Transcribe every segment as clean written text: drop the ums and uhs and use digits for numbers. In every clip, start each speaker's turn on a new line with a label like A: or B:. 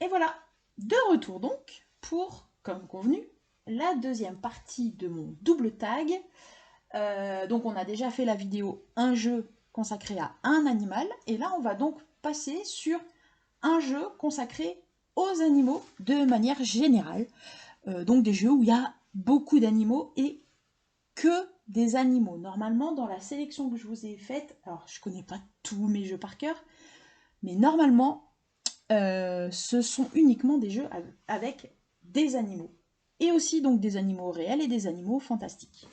A: Et voilà, de retour donc pour, comme convenu, la deuxième partie de mon double tag. Donc on a déjà fait la vidéo un jeu consacré à un animal, et là on va donc passer sur un jeu consacré aux animaux de manière générale. Donc des jeux où il y a beaucoup d'animaux et que des animaux. Normalement, dans la sélection que je vous ai faite, alors je connais pas tous mes jeux par cœur, mais normalement, ce sont uniquement des jeux avec des animaux. Et aussi donc des animaux réels et des animaux fantastiques.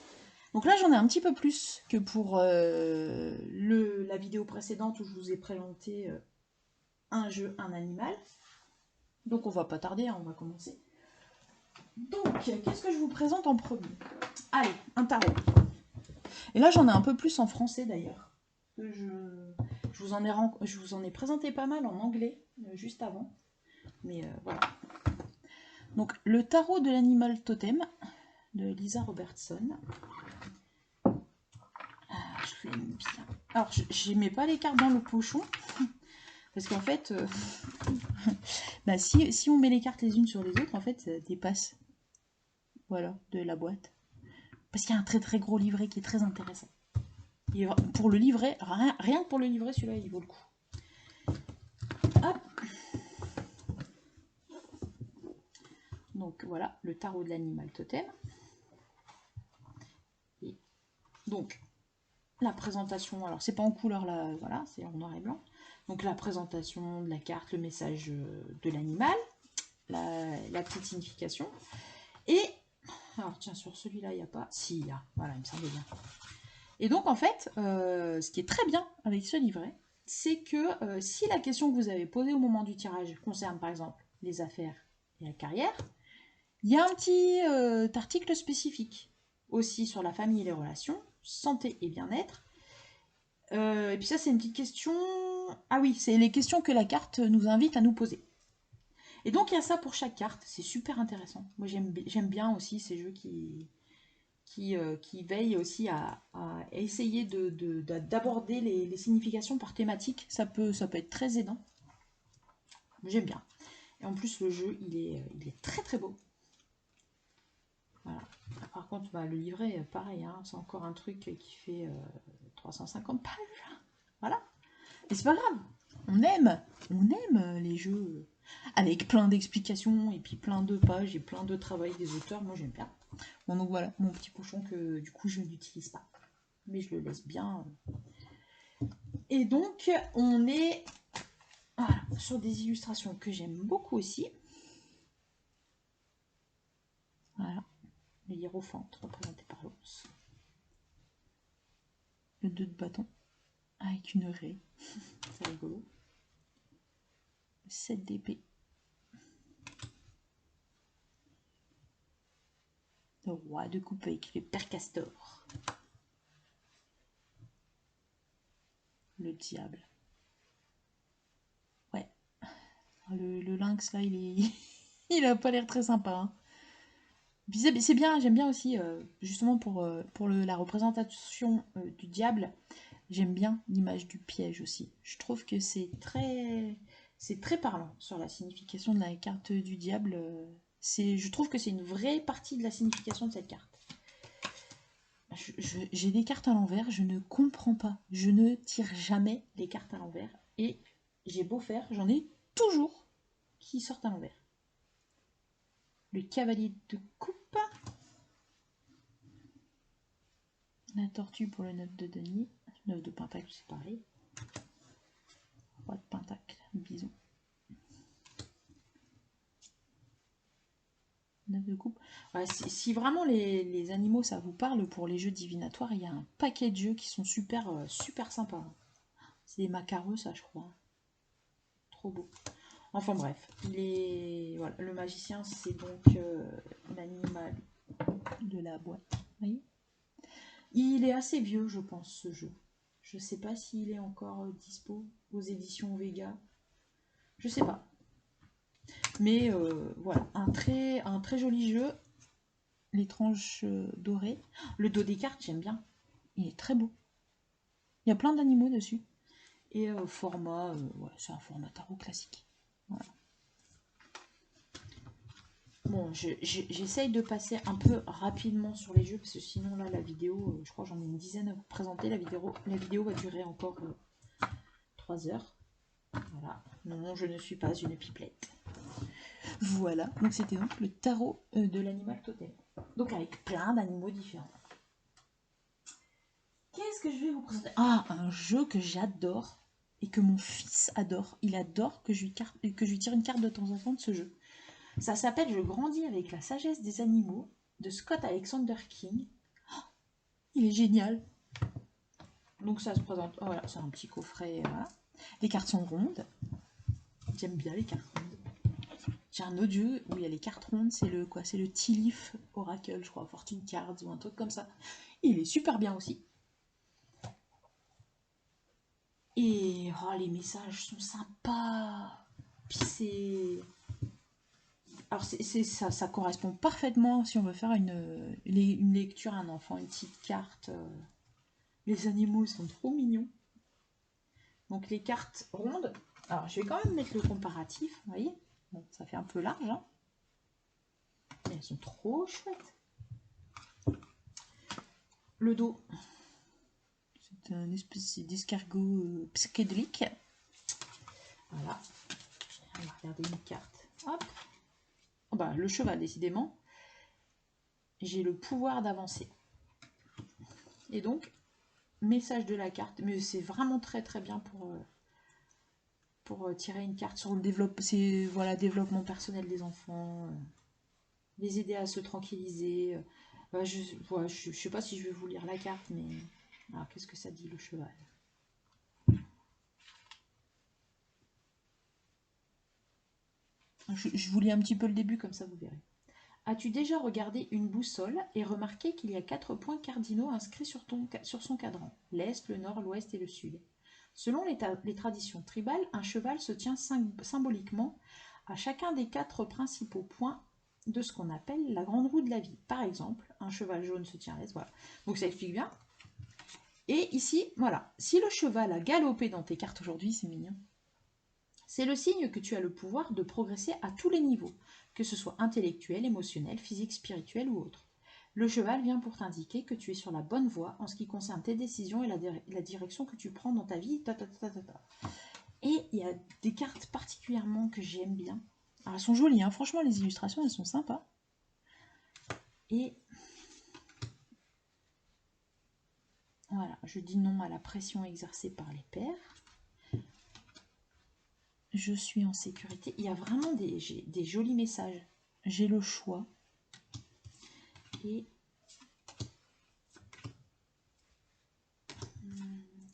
A: Donc là, j'en ai un petit peu plus que pour la vidéo précédente où je vous ai présenté un jeu, un animal. Donc on va pas tarder, hein, on va commencer. Donc, qu'est-ce que je vous présente en premier? Allez, un tarot. Et là, j'en ai un peu plus en français d'ailleurs. Je vous en ai présenté pas mal en anglais juste avant. Mais voilà. Donc, le tarot de l'animal totem de Lisa Robertson. Je fais bien. Alors, j'aimais pas les cartes dans le pochon. Parce qu'en fait, bah, si on met les cartes les unes sur les autres, en fait, ça dépasse. Voilà, de la boîte. Parce qu'il y a un très très gros livret qui est très intéressant. Et pour le livret, rien que pour le livret, celui-là, il vaut le coup. Hop. Donc voilà, le tarot de l'animal totem. Et donc, la présentation, alors c'est pas en couleur là, voilà, c'est en noir et blanc. Donc la présentation de la carte, le message de l'animal, la petite signification. Et, alors tiens, sur celui-là, il n'y a pas. Si, il y a, voilà, il me semblait bien. Et donc en fait, ce qui est très bien avec ce livret, c'est que si la question que vous avez posée au moment du tirage concerne par exemple les affaires et la carrière, il y a un petit article spécifique aussi sur la famille et les relations, santé et bien-être. Et puis ça, c'est une petite question. Ah oui, c'est les questions que la carte nous invite à nous poser. Et donc, il y a ça pour chaque carte. C'est super intéressant. Moi, j'aime bien aussi ces jeux qui veillent aussi à essayer d'aborder les significations par thématique. Ça peut être très aidant. J'aime bien. Et en plus, le jeu, il est très très beau. Voilà. Par contre, bah, le livret, pareil, hein, c'est encore un truc qui fait 350 pages. Voilà. Mais c'est pas grave. On aime les jeux avec plein d'explications et puis plein de pages et plein de travail des auteurs. Moi, j'aime bien. Bon, donc voilà, mon petit pochon que du coup, je n'utilise pas. Mais je le laisse bien. Et donc, on est voilà, sur des illustrations que j'aime beaucoup aussi. Voilà. Le hiérophante représenté par l'ours. Le 2 de bâton avec une raie. C'est rigolo. Le 7 d'épée. Le roi de coupe avec le père castor. Le diable. Ouais. Le lynx là, il a pas l'air très sympa. Hein. C'est bien, j'aime bien aussi, justement pour la représentation du diable, j'aime bien l'image du piège aussi. Je trouve que c'est très parlant sur la signification de la carte du diable. Je trouve que c'est une vraie partie de la signification de cette carte. J'ai des cartes à l'envers, je ne comprends pas. Je ne tire jamais les cartes à l'envers. Et j'ai beau faire, j'en ai toujours qui sortent à l'envers. Le cavalier de coupe. La tortue pour le 9 de denier. 9 de pentacle, c'est pareil. Roi de pentacle, bison. 9 de coupe. Ouais, si vraiment les animaux ça vous parle pour les jeux divinatoires, il y a un paquet de jeux qui sont super, super sympas. C'est des macareux, ça, je crois. Trop beau. Enfin bref, voilà, le magicien, c'est donc l'animal de la boîte. Vous voyez, il est assez vieux, je pense, ce jeu. Je sais pas s'il est encore dispo aux éditions Vega. Je sais pas. Mais voilà, un très joli jeu. Les tranches dorées. Le dos des cartes, j'aime bien. Il est très beau. Il y a plein d'animaux dessus. Et format, ouais, c'est un format tarot classique. Voilà. Bon, j'essaye de passer un peu rapidement sur les jeux, parce que sinon, là, la vidéo, je crois que j'en ai une dizaine à vous présenter. La vidéo va durer encore 3 heures. Voilà. Non, je ne suis pas une pipelette. Voilà. Donc, c'était donc le tarot de l'animal totem. Donc, avec plein d'animaux différents. Qu'est-ce que je vais vous présenter? Ah, un jeu que j'adore et que mon fils adore. Il adore que je lui tire une carte de temps en temps de ce jeu. Ça s'appelle Je grandis avec la sagesse des animaux de Scott Alexander King. Oh, il est génial. Donc ça se présente. Oh, voilà, c'est un petit coffret. Voilà. Les cartes sont rondes. J'aime bien les cartes rondes. J'ai un autre jeu où il y a les cartes rondes. C'est le quoi? C'est le Tea Leaf Oracle, je crois, Fortune Cards ou un truc comme ça. Il est super bien aussi. Et oh, les messages sont sympas. Puis c'est. Alors ça correspond parfaitement si on veut faire une lecture à un enfant, une petite carte. Les animaux sont trop mignons. Donc les cartes rondes. Alors je vais quand même mettre le comparatif, vous voyez. Bon, ça fait un peu large, hein. Mais elles sont trop chouettes. Le dos. C'est un espèce d'escargot psychédélique. Voilà. On va regarder une carte. Hop. Oh bah, le cheval, décidément. J'ai le pouvoir d'avancer. Et donc, message de la carte. Mais c'est vraiment très très bien pour tirer une carte sur le développement personnel des enfants. Les aider à se tranquilliser. Je sais pas si je vais vous lire la carte, mais... Alors, qu'est-ce que ça dit, le cheval? Je vous lis un petit peu le début, comme ça vous verrez. As-tu déjà regardé une boussole et remarqué qu'il y a 4 points cardinaux inscrits sur son cadran? L'Est, le Nord, l'Ouest et le Sud. Selon les traditions tribales, un cheval se tient symboliquement à chacun des 4 principaux points de ce qu'on appelle la grande roue de la vie. Par exemple, un cheval jaune se tient à l'Est, voilà. Donc ça explique bien. Et ici, voilà, si le cheval a galopé dans tes cartes aujourd'hui, c'est mignon. C'est le signe que tu as le pouvoir de progresser à tous les niveaux, que ce soit intellectuel, émotionnel, physique, spirituel ou autre. Le cheval vient pour t'indiquer que tu es sur la bonne voie en ce qui concerne tes décisions et la direction que tu prends dans ta vie. Et il y a des cartes particulièrement que j'aime bien. Alors, elles sont jolies, hein. Franchement, les illustrations, elles sont sympas. Et voilà, je dis non à la pression exercée par les pairs. Je suis en sécurité. Il y a vraiment des jolis messages. J'ai le choix. Et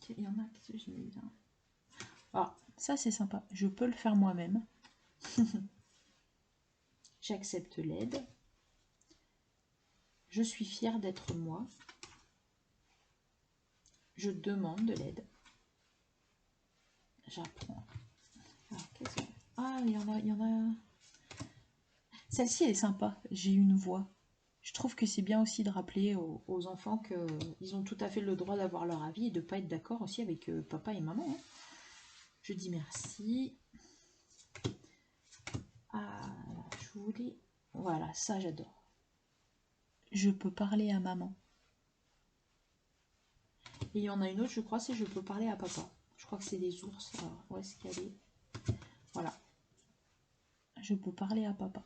A: il y en a que je mets bien. Ah, ça c'est sympa. Je peux le faire moi-même. J'accepte l'aide. Je suis fière d'être moi. Je demande de l'aide. J'apprends. Ah, il y en a. Celle-ci, elle est sympa. J'ai une voix. Je trouve que c'est bien aussi de rappeler aux enfants qu'ils ont tout à fait le droit d'avoir leur avis et de ne pas être d'accord aussi avec papa et maman. Hein. Je dis merci. Ah, je voulais... Voilà, ça j'adore. Je peux parler à maman. Et il y en a une autre, je crois, c'est je peux parler à papa. Je crois que c'est les ours. Alors, où est-ce qu'elle est? Voilà. Je peux parler à papa.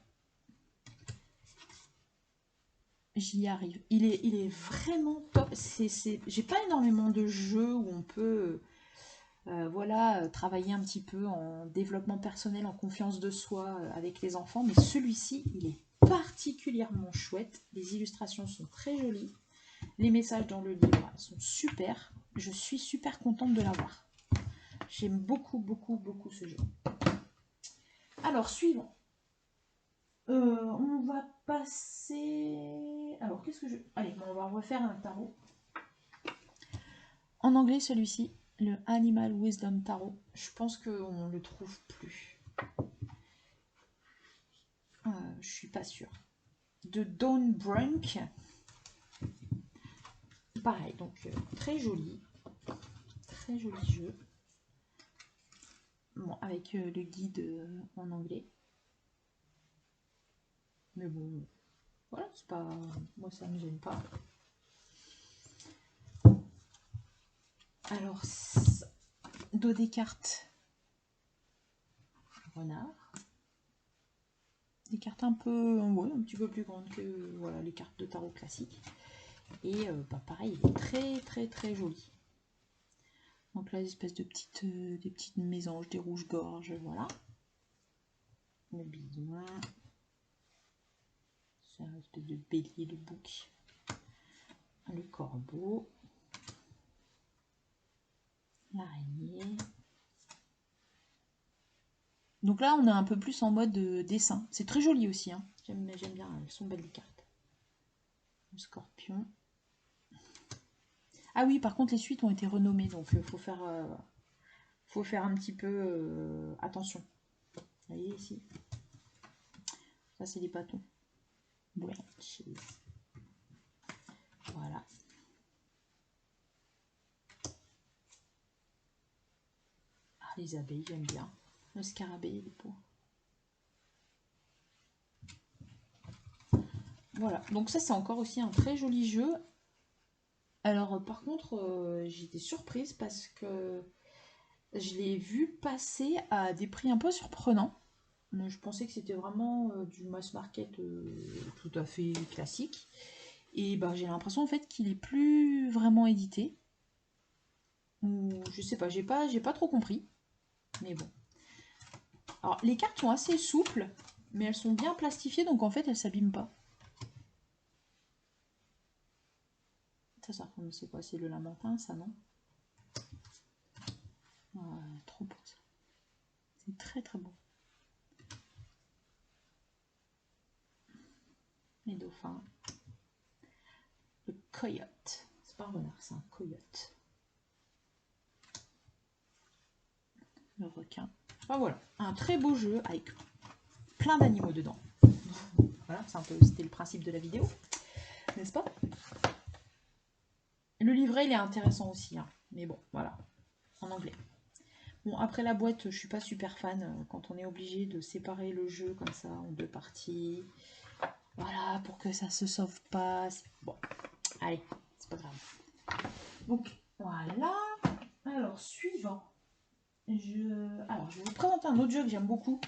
A: J'y arrive. Il est vraiment top. J'ai pas énormément de jeux où on peut travailler un petit peu en développement personnel, en confiance de soi avec les enfants. Mais celui-ci, il est particulièrement chouette. Les illustrations sont très jolies. Les messages dans le livre sont super. Je suis super contente de l'avoir. J'aime beaucoup, beaucoup, beaucoup ce jeu. Alors, suivant. On va passer... Alors, qu'est-ce que je... Allez, on va refaire un tarot. En anglais, celui-ci, le Animal Wisdom Tarot. Je pense qu'on ne le trouve plus. Je suis pas sûre. De Dawn Brunk. Pareil, donc très joli. Très joli jeu. Bon, avec le guide en anglais. Mais bon, voilà, c'est pas... Moi, ça me gêne pas. Alors, dos des cartes. Renard. Des cartes un peu... Ouais, un petit peu plus grandes que voilà, les cartes de tarot classiques. Et bah, pareil, il est très très très joli. Donc là, des espèces de des petites mésanges, des rouges-gorges, voilà. Le bidon. C'est un espèce de bélier, de bouc. Le corbeau. L'araignée. Donc là, on est un peu plus en mode dessin. C'est très joli aussi. Hein. J'aime bien, elles sont belles les cartes. Le scorpion. Ah oui, par contre, les suites ont été renommées, donc il faut faire un petit peu attention. Vous voyez ici. Ça, c'est des bâtons. Branches. Voilà. Ah, les abeilles, j'aime bien. Le scarabée, les peaux. Voilà, donc ça c'est encore aussi un très joli jeu. Alors par contre, j'étais surprise parce que je l'ai vu passer à des prix un peu surprenants. Je pensais que c'était vraiment du mass market tout à fait classique. Et ben, j'ai l'impression en fait qu'il est plus vraiment édité. Ou je sais pas, j'ai pas trop compris. Mais bon. Alors les cartes sont assez souples, mais elles sont bien plastifiées, donc en fait elles s'abîment pas. Ça ressemble, c'est quoi? C'est le lamentin, ça, non? Ouais, trop beau ça. C'est très très beau. Les dauphins. Le coyote. C'est pas un renard, c'est un coyote. Le requin. Enfin voilà, un très beau jeu avec plein d'animaux dedans. Voilà, c'était le principe de la vidéo, n'est-ce pas? Le livret, il est intéressant aussi, hein. Mais bon, voilà, en anglais. Bon, après la boîte, je suis pas super fan quand on est obligé de séparer le jeu comme ça en deux parties. Voilà, pour que ça se sauve pas. Bon, allez, c'est pas grave. Donc, voilà. Alors, suivant. Alors, je vais vous présenter un autre jeu que j'aime beaucoup.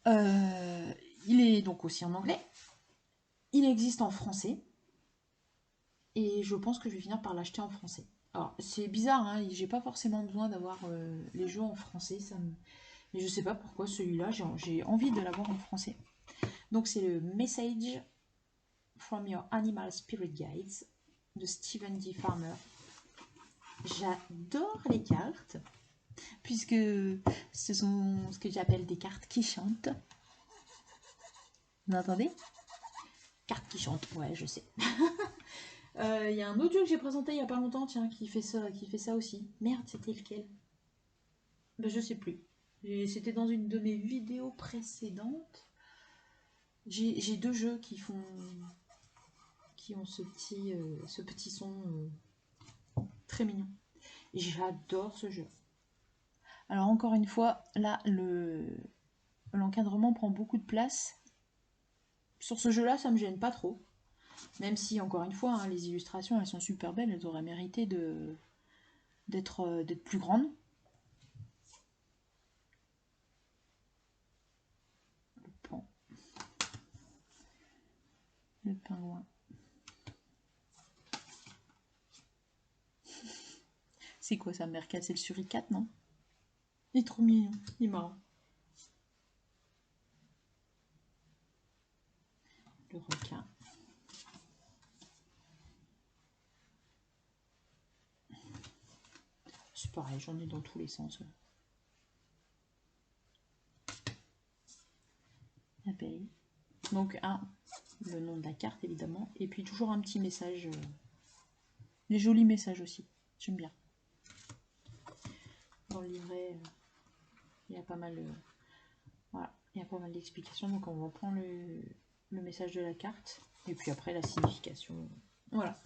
A: Il est donc aussi en anglais. Il existe en français. Et je pense que je vais finir par l'acheter en français. Alors, c'est bizarre, hein, j'ai pas forcément besoin d'avoir les jeux en français. Mais je sais pas pourquoi celui-là, j'ai envie de l'avoir en français. Donc, c'est le Message from Your Animal Spirit Guides de Stephen D. Farmer. J'adore les cartes, puisque ce sont ce que j'appelle des cartes qui chantent. Vous entendez? Cartes qui chantent, ouais, je sais. Il y a un autre jeu que j'ai présenté il n'y a pas longtemps, tiens, qui fait ça aussi. Merde, c'était lequel? Ben, je sais plus. C'était dans une de mes vidéos précédentes. J'ai deux jeux qui ont ce petit son très mignon. J'adore ce jeu. Alors encore une fois, là, l'encadrement prend beaucoup de place. Sur ce jeu-là, ça me gêne pas trop. Même si, encore une fois, hein, les illustrations, elles sont super belles. Elles auraient mérité d'être plus grandes. Le pan. Le pingouin. C'est quoi ça, Mercat? C'est le suricate, non? Il est trop mignon. Il est marrant. Le requin. C'est pareil, j'en ai dans tous les sens. Abeille. Donc, le nom de la carte, évidemment. Et puis, toujours un petit message. Des jolis messages aussi. J'aime bien. Dans le livret, il y a pas mal... voilà, il y a pas mal d'explications. Donc, on reprend le message de la carte. Et puis après, la signification. Voilà.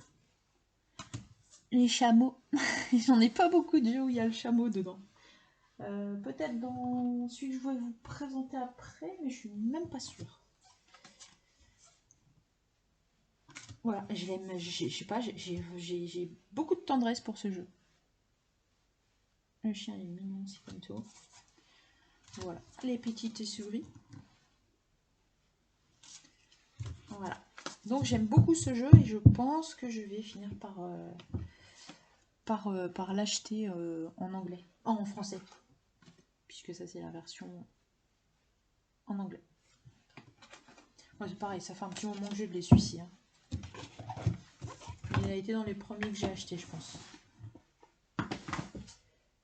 A: Les chameaux. J'en ai pas beaucoup de jeux où il y a le chameau dedans. Peut-être dans celui que je vais vous présenter après, mais je suis même pas sûre. Voilà, je l'aime, je sais pas, j'ai beaucoup de tendresse pour ce jeu. Le chien est mignon, c'est comme tout. Voilà, les petites souris. Voilà. Donc j'aime beaucoup ce jeu et je pense que je vais finir par l'acheter en anglais. Oh, en français. Puisque ça c'est la version en anglais. Moi c'est pareil, ça fait un petit moment que je l'ai celui-ci. Hein. Il a été dans les premiers que j'ai acheté, je pense.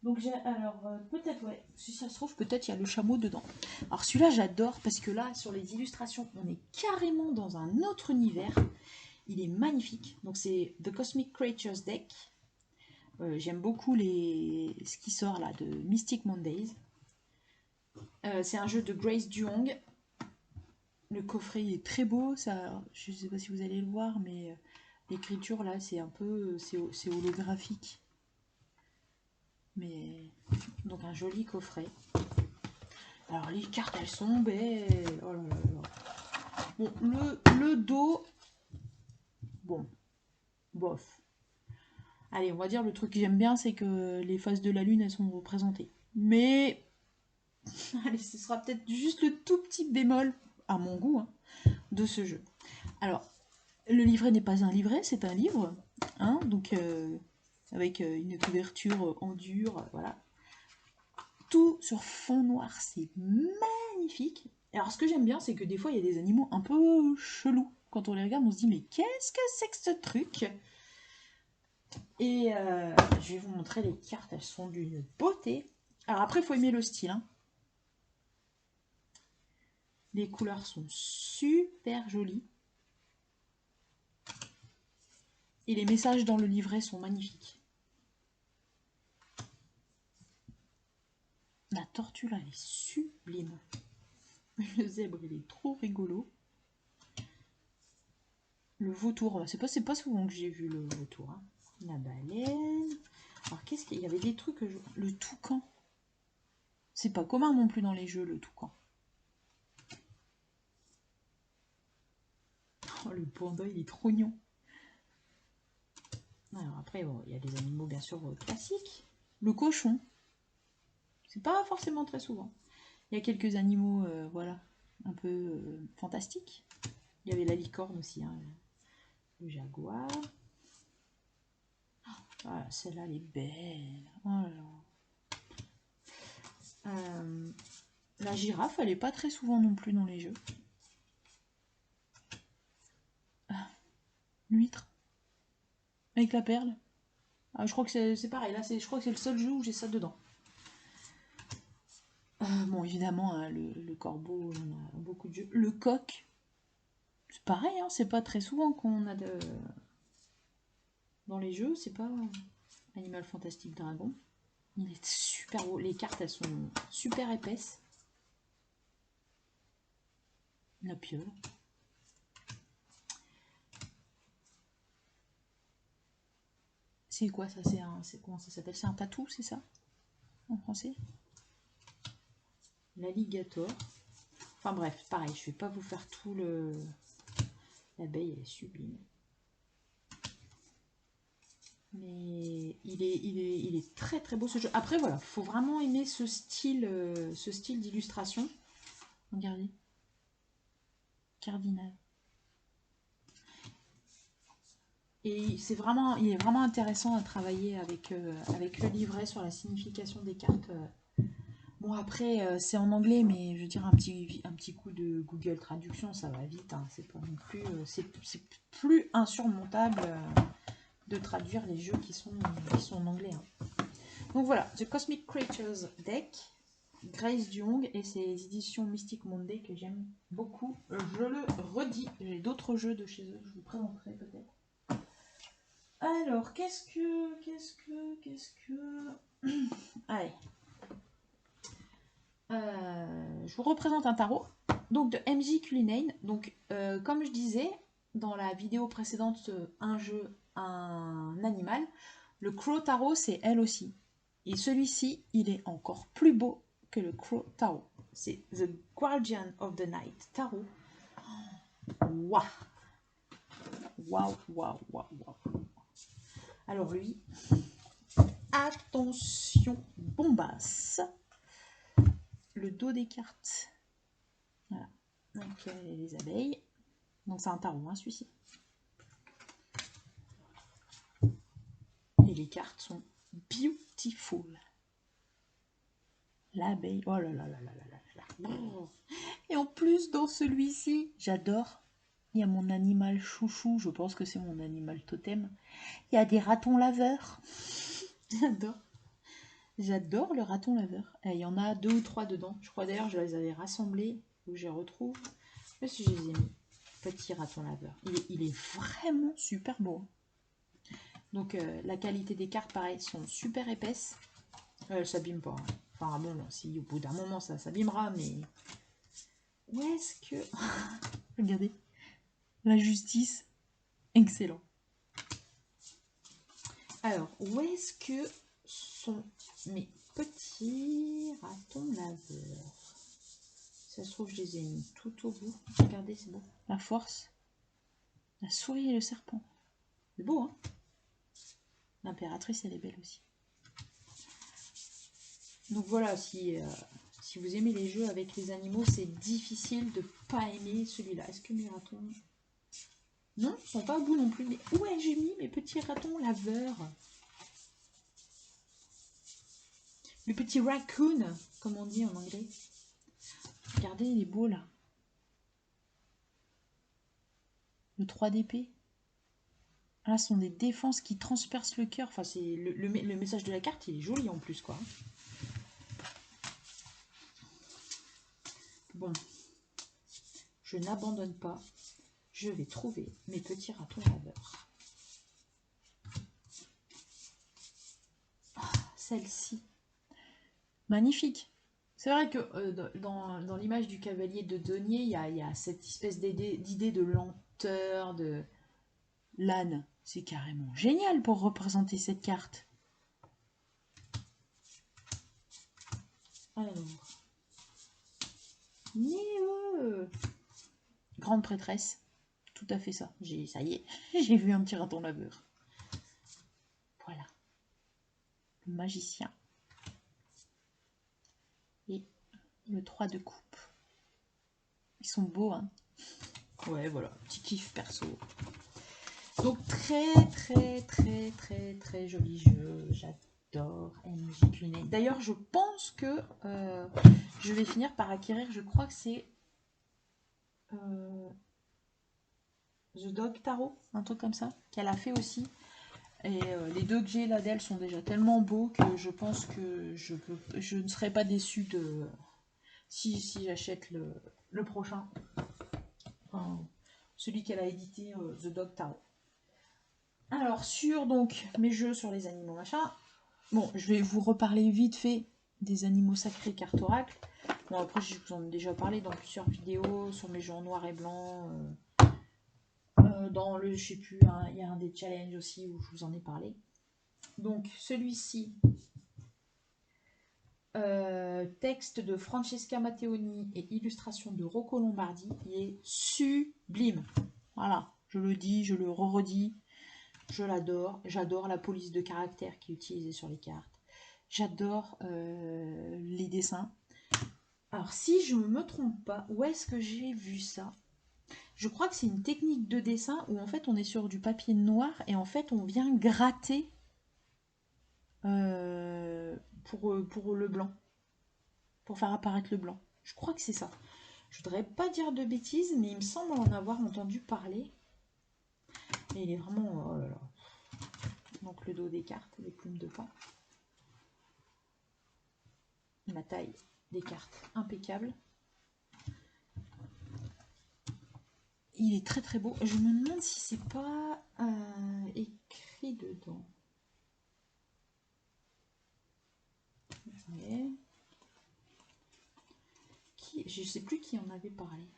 A: Donc j'ai alors peut-être ouais, si ça se trouve peut-être il y a le chameau dedans. Alors celui-là j'adore parce que là sur les illustrations on est carrément dans un autre univers. Il est magnifique. Donc c'est The Cosmic Creatures Deck. J'aime beaucoup ce qui sort là de Mystic Mondays. C'est un jeu de Grace Duong. Le coffret est très beau. Ça, je ne sais pas si vous allez le voir, mais l'écriture là c'est un peu c'est holographique. Mais donc un joli coffret. Alors les cartes elles sont belles. Oh là là là. Bon le dos, bon, bof. Allez, on va dire le truc que j'aime bien c'est que les faces de la lune elles sont représentées. Mais allez, ce sera peut-être juste le tout petit bémol à mon goût hein, de ce jeu. Alors le livret n'est pas un livret, c'est un livre, hein, donc avec une couverture en dur, voilà. Tout sur fond noir, c'est magnifique. Alors ce que j'aime bien, c'est que des fois, il y a des animaux un peu chelous. Quand on les regarde, on se dit, mais qu'est-ce que c'est que ce truc? Et je vais vous montrer les cartes, elles sont d'une beauté. Alors après, il faut aimer le style. Hein. Les couleurs sont super jolies. Et les messages dans le livret sont magnifiques. La tortue là, elle est sublime. Le zèbre, il est trop rigolo. Le vautour, c'est pas souvent que j'ai vu le vautour. Hein. La baleine. Alors qu'est-ce qu'il y avait des trucs que je... Le toucan. C'est pas commun non plus dans les jeux, le toucan. Oh, le panda, il est trop mignon. Alors après, bon, il y a des animaux bien sûr classiques. Le cochon. C'est pas forcément très souvent. Il y a quelques animaux, voilà, un peu fantastiques. Il y avait la licorne aussi, hein, le jaguar. Ah, celle-là, elle est belle. Oh là là. La girafe, elle est pas très souvent non plus dans les jeux. Ah, l'huître. Avec la perle. Ah, je crois que c'est pareil. Là, je crois que c'est le seul jeu où j'ai ça dedans. Bon, évidemment, hein, le corbeau, on a beaucoup de jeux. Le coq. C'est pareil, hein, c'est pas très souvent qu'on a dans les jeux. C'est pas Animal Fantastique Dragon. Il est super beau. Les cartes, elles sont super épaisses. La pieuvre. C'est quoi ça? Comment ça s'appelle? C'est un tatou, c'est ça? En français? L'alligator. Enfin bref, pareil, je vais pas vous faire tout le... L'abeille, elle est sublime. Mais il est très très beau ce jeu. Après voilà, faut vraiment aimer ce style d'illustration. Regardez. Cardinal. Et il est vraiment intéressant à travailler avec le livret sur la signification des cartes. Bon après c'est en anglais, mais je veux dire un petit coup de Google Traduction, ça va vite. Hein. C'est pas non plus, c'est plus insurmontable de traduire les jeux qui sont en anglais. Hein. Donc voilà, The Cosmic Creatures Deck, Grace Duong et ses éditions Mystic Monday que j'aime beaucoup. Je le redis, j'ai d'autres jeux de chez eux, je vous présenterai peut-être. Alors, qu'est-ce que... Allez. Je vous représente un tarot. Donc de MJ Cullinane. Donc, comme je disais dans la vidéo précédente, un jeu, un animal. Le Crow Tarot, c'est elle aussi. Et celui-ci, il est encore plus beau que le Crow Tarot. C'est The Guardian of the Night Tarot. Waouh! Waouh, waouh, waouh, waouh. Alors lui, attention, bombasse. Le dos des cartes. Voilà. Donc les abeilles. Donc c'est un tarot, hein, celui-ci. Et les cartes sont beautiful. L'abeille. Oh là là là là là là là. Et en plus, dans celui-ci, j'adore. Il y a mon animal chouchou. Je pense que c'est mon animal totem. Il y a des ratons laveurs. J'adore. J'adore le raton laveur. Et il y en a 2 ou 3 dedans. Je crois d'ailleurs je les avais rassemblés. Où je les retrouve. Mais si je les ai mis. Petit raton laveur. Il est vraiment super beau. Donc la qualité des cartes, pareil, sont super épaisses. Elles s'abîment pas. Hein. Enfin bon, si au bout d'un moment ça s'abîmera, mais... Où est-ce que... Regardez. La justice. Excellent. Alors, où est-ce que sont mes petits ratons laveurs? Ça se trouve, je les ai mis tout au bout. Regardez, c'est beau. La force. La souris et le serpent. C'est beau, hein? L'impératrice, elle est belle aussi. Donc voilà, si vous aimez les jeux avec les animaux, c'est difficile de ne pas aimer celui-là. Est-ce que mes ratons... Non, ils sont pas au bout non plus. Mais où ai-je mis mes petits ratons laveurs? Mes petits raccoons, comme on dit en anglais. Regardez, il est beau là. Le 3 d'épée. Là, ce sont des défenses qui transpercent le cœur. Enfin, c'est le message de la carte, il est joli en plus, quoi. Bon. Je n'abandonne pas. Je vais trouver mes petits ratons laveurs. Ah, celle-ci. Magnifique. C'est vrai que dans l'image du cavalier de denier, il y a cette espèce d'idée de lenteur, de l'âne. C'est carrément génial pour représenter cette carte. Alors, grande prêtresse, tout à fait ça. Ça y est, j'ai vu un petit raton laveur. Voilà. Le magicien. Et le 3 de coupe. Ils sont beaux, hein. Ouais, voilà, petit kiff perso. Donc très très très très très joli jeu. J'adore MJ Clunet. D'ailleurs, je pense que je vais finir par acquérir, je crois que c'est The Dog Tarot, un truc comme ça, qu'elle a fait aussi. Et les 2 que j'ai là d'elle sont déjà tellement beaux que je pense que je ne serai pas déçue de si j'achète le prochain. Enfin, celui qu'elle a édité, The Dog Tarot. Alors, sur donc mes jeux sur les animaux machin, bon, je vais vous reparler vite fait des animaux sacrés carte oracle. Bon, après, je vous en ai déjà parlé dans plusieurs vidéos sur mes jeux en noir et blanc. Dans le, je sais plus, hein, il y a un des challenges aussi où je vous en ai parlé. Donc, celui-ci, texte de Francesca Matteoni et illustration de Rocco Lombardi, il est sublime. Voilà, je le dis, je le redis. Je l'adore. J'adore la police de caractère qui est utilisée sur les cartes. J'adore les dessins. Alors, si je ne me trompe pas, où est-ce que j'ai vu ça? Je crois que c'est une technique de dessin où en fait on est sur du papier noir et en fait on vient gratter pour le blanc. Pour faire apparaître le blanc. Je crois que c'est ça. Je voudrais pas dire de bêtises, mais il me semble en avoir entendu parler. Et il est vraiment... Oh là là. Donc le dos des cartes, les plumes de pain. La taille des cartes, impeccable. Il est très très beau. Je me demande si c'est pas écrit dedans. Ouais. Je sais plus qui en avait parlé.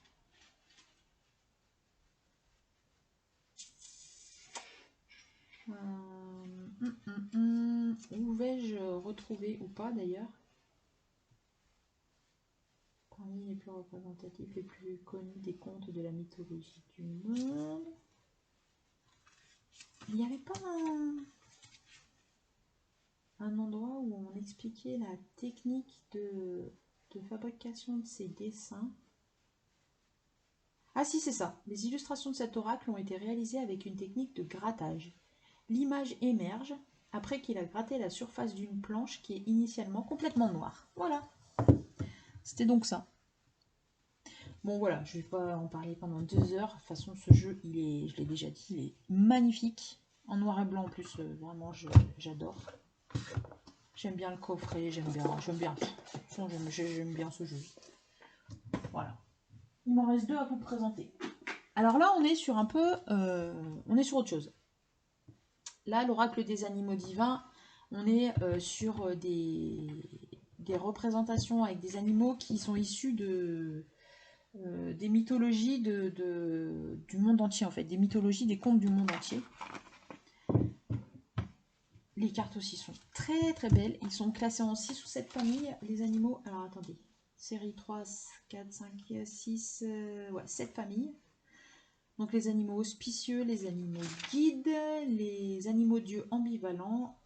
A: Où vais-je retrouver ou pas d'ailleurs? Parmi les plus représentatifs, les plus connus des contes de la mythologie du monde. il n'y avait pas un endroit où on expliquait la technique de fabrication de ces dessins. Ah si, c'est ça. Les illustrations de cet oracle ont été réalisées avec une technique de grattage. L'image émerge après qu'il a gratté la surface d'une planche qui est initialement complètement noire. Voilà. C'était donc ça. Bon voilà, je ne vais pas en parler pendant 2 heures. De toute façon, ce jeu, je l'ai déjà dit, il est magnifique. En noir et blanc en plus, vraiment, j'adore. J'aime bien le coffret, j'aime bien ce jeu. Voilà. Il m'en reste 2 à vous présenter. Alors là, on est sur un peu, on est sur autre chose. Là, l'oracle des animaux divins, on est sur des représentations avec des animaux qui sont issus des mythologies du monde entier, en fait, des mythologies, des contes du monde entier. Les cartes aussi sont très très belles. Ils sont classés en 6 ou 7 familles, les animaux. Alors attendez, série 3, 4, 5, 6, 7 familles. Donc les animaux auspicieux, les animaux guides, les animaux dieux ambivalents,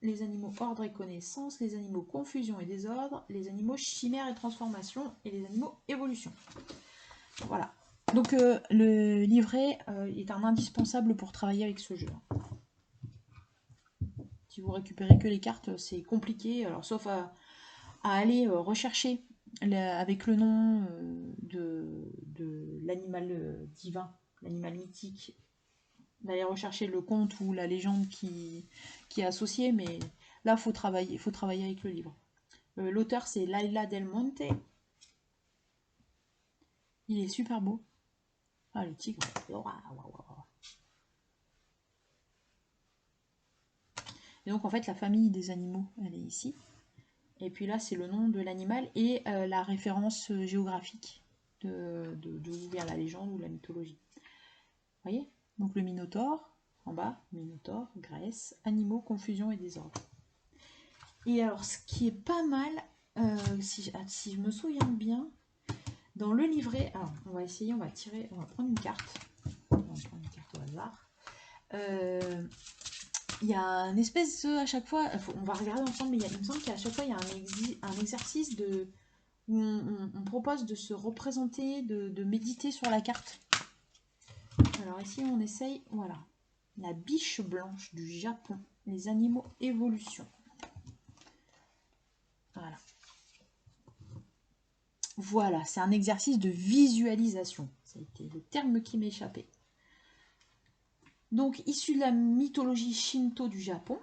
A: les animaux ordre et connaissance, les animaux confusion et désordre, les animaux chimère et transformation et les animaux évolution. Voilà. Donc le livret est un indispensable pour travailler avec ce jeu. Si vous récupérez que les cartes, c'est compliqué. Alors sauf à aller rechercher avec le nom de l'animal divin, l'animal mythique, d'aller rechercher le conte ou la légende qui est associée, mais là, il faut travailler avec le livre. L'auteur, c'est Laila Del Monte. Il est super beau. Ah, le tigre. Et donc, en fait, la famille des animaux, elle est ici. Et puis là, c'est le nom de l'animal et la référence géographique d'où vient la légende ou la mythologie. Vous voyez? Donc le Minotaure, en bas, Minotaure, Grèce, animaux, confusion et désordre. Et alors, ce qui est pas mal, si je me souviens bien, dans le livret, alors on va essayer, on va prendre une carte. On va prendre une carte au hasard. Il y a un espèce à chaque fois, on va regarder ensemble, mais il me semble qu'à chaque fois, il y a un exercice où on propose de se représenter, de méditer sur la carte. Alors ici, on essaye, voilà, la biche blanche du Japon, les animaux évolution. Voilà. Voilà, c'est un exercice de visualisation. C'était le terme qui m'échappait. Donc, issu de la mythologie shinto du Japon,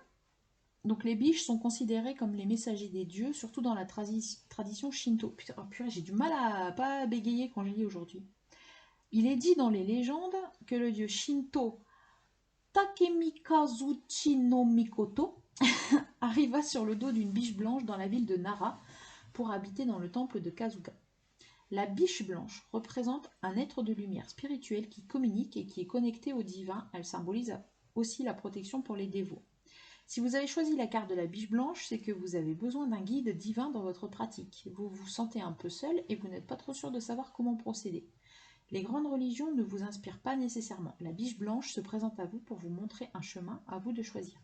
A: donc les biches sont considérées comme les messagers des dieux, surtout dans la tradition shinto. Putain, oh purée, j'ai du mal à pas bégayer quand je lis aujourd'hui. Il est dit dans les légendes que le dieu shinto Takemikazuchi no Mikoto arriva sur le dos d'une biche blanche dans la ville de Nara pour habiter dans le temple de Kasuga. La biche blanche représente un être de lumière spirituelle qui communique et qui est connecté au divin. Elle symbolise aussi la protection pour les dévots. Si vous avez choisi la carte de la biche blanche, c'est que vous avez besoin d'un guide divin dans votre pratique. Vous vous sentez un peu seul et vous n'êtes pas trop sûr de savoir comment procéder. Les grandes religions ne vous inspirent pas nécessairement. La biche blanche se présente à vous pour vous montrer un chemin, à vous de choisir.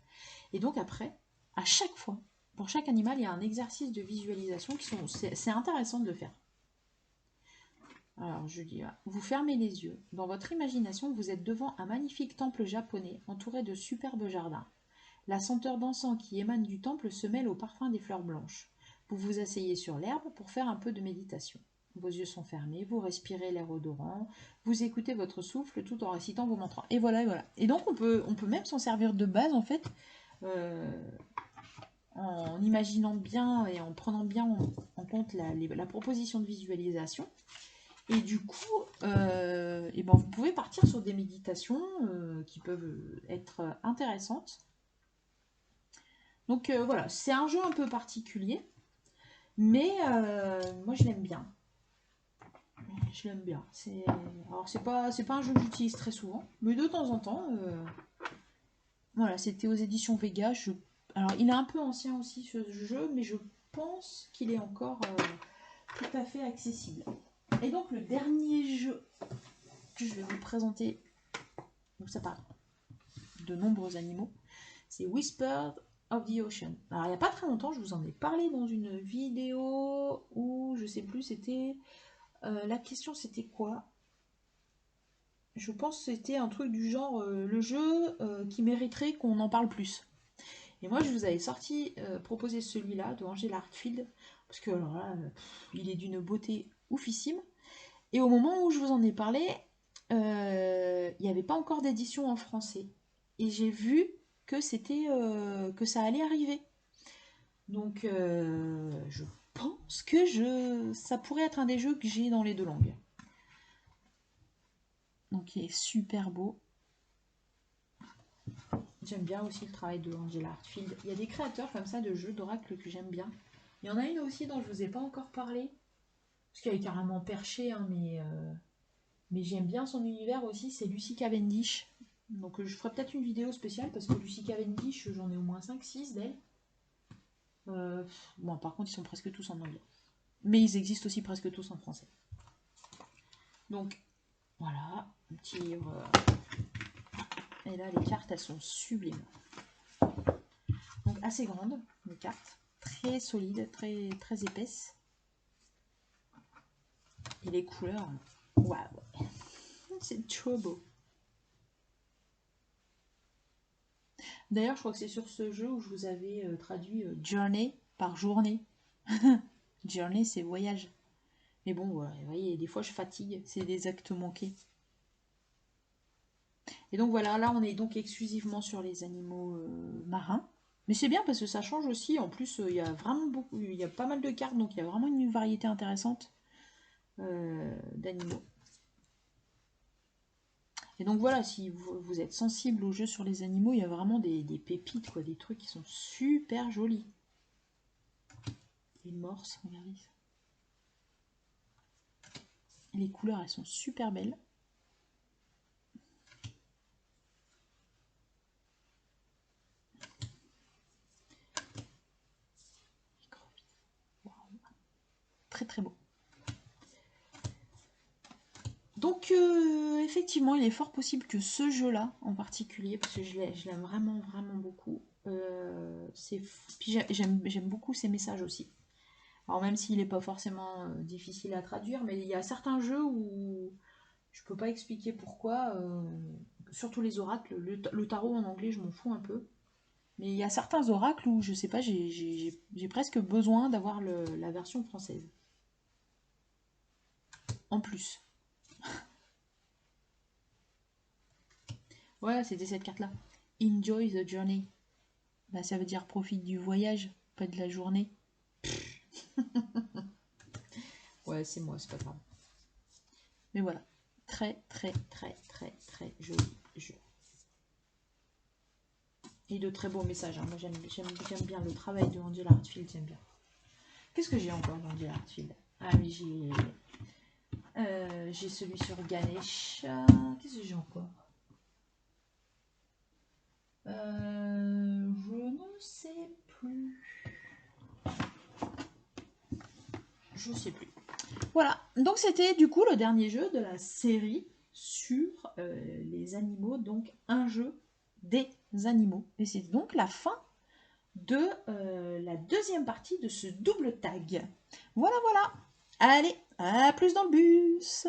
A: Et donc après, à chaque fois, pour chaque animal, il y a un exercice de visualisation c'est intéressant de le faire. Alors je dis, vous fermez les yeux. Dans votre imagination, vous êtes devant un magnifique temple japonais entouré de superbes jardins. La senteur d'encens qui émane du temple se mêle au parfum des fleurs blanches. Vous vous asseyez sur l'herbe pour faire un peu de méditation. Vos yeux sont fermés, vous respirez l'air odorant, vous écoutez votre souffle tout en récitant vos mantras. Et voilà, et voilà. Et donc on peut même s'en servir de base en fait, en imaginant bien et en prenant bien en compte la proposition de visualisation. Et du coup, vous pouvez partir sur des méditations qui peuvent être intéressantes. Donc voilà, c'est un jeu un peu particulier, mais moi je l'aime bien. Je l'aime bien. Alors c'est pas un jeu que j'utilise très souvent, mais de temps en temps, voilà, c'était aux éditions Vega. Alors il est un peu ancien aussi ce jeu, mais je pense qu'il est encore tout à fait accessible. Et donc le dernier jeu que je vais vous présenter, donc ça part de nombreux animaux. C'est Whispered of the Ocean. Alors, il n'y a pas très longtemps, je vous en ai parlé dans une vidéo où, je sais plus, c'était... la question, c'était quoi? Je pense que c'était un truc du genre, le jeu qui mériterait qu'on en parle plus. Et moi, je vous avais proposé celui-là de Angela Hartfield, parce que alors là, il est d'une beauté oufissime. Et au moment où je vous en ai parlé, il n'y avait pas encore d'édition en français. Et j'ai vu que que ça allait arriver. Donc, je pense que ça pourrait être un des jeux que j'ai dans les deux langues. Donc, il est super beau. J'aime bien aussi le travail de Angela Hartfield. Il y a des créateurs comme ça de jeux d'oracle que j'aime bien. Il y en a une aussi dont je ne vous ai pas encore parlé, parce qu'elle est carrément perchée, hein, mais j'aime bien son univers aussi, c'est Lucy Cavendish. Donc je ferai peut-être une vidéo spéciale, parce que Lucy Cavendish, j'en ai au moins 5-6 d'elle. Bon, par contre, ils sont presque tous en anglais. Mais ils existent aussi presque tous en français. Donc, voilà, un petit livre. Et là, les cartes, elles sont sublimes. Donc, assez grandes, les cartes. Très solides, très, très épaisses. Et les couleurs, waouh, c'est trop beau. D'ailleurs, je crois que c'est sur ce jeu où je vous avais traduit Journey par journée. Journey, c'est voyage. Mais bon, voilà, vous voyez, des fois je fatigue, c'est des actes manqués. Et donc voilà, là on est donc exclusivement sur les animaux marins. Mais c'est bien parce que ça change aussi. En plus, il y a vraiment beaucoup, il y a pas mal de cartes, donc il y a vraiment une variété intéressante d'animaux. Et donc voilà, si vous êtes sensible aux jeux sur les animaux, il y a vraiment des pépites, quoi, des trucs qui sont super jolis. Les morses, regardez ça. Les couleurs, elles sont super belles. Wow. Très très beau. Donc effectivement, il est fort possible que ce jeu-là, en particulier, parce que je l'aime vraiment, vraiment beaucoup, puis j'aime beaucoup ses messages aussi. Alors même s'il n'est pas forcément difficile à traduire, mais il y a certains jeux où je peux pas expliquer pourquoi, surtout les oracles, le tarot en anglais, je m'en fous un peu. Mais il y a certains oracles où, je sais pas, j'ai presque besoin d'avoir la version française. En plus. Voilà, c'était cette carte-là. Enjoy the journey. Bah, ça veut dire profite du voyage, pas de la journée. Ouais, c'est moi, c'est pas grave. Mais voilà. Très, très, très, très, très joli jeu. Et de très beaux messages. Hein. Moi, j'aime bien le travail de Angela Hartfield, j'aime bien. Qu'est-ce que j'ai encore d'Angela Hartfield? Ah oui, j'ai celui sur Ganesh. Qu'est-ce que j'ai encore? Je ne sais plus. Je sais plus. Voilà, donc c'était du coup le dernier jeu de la série sur les animaux, donc un jeu des animaux. Et c'est donc la fin de la deuxième partie de ce double tag. Voilà, voilà. Allez, à plus dans le bus.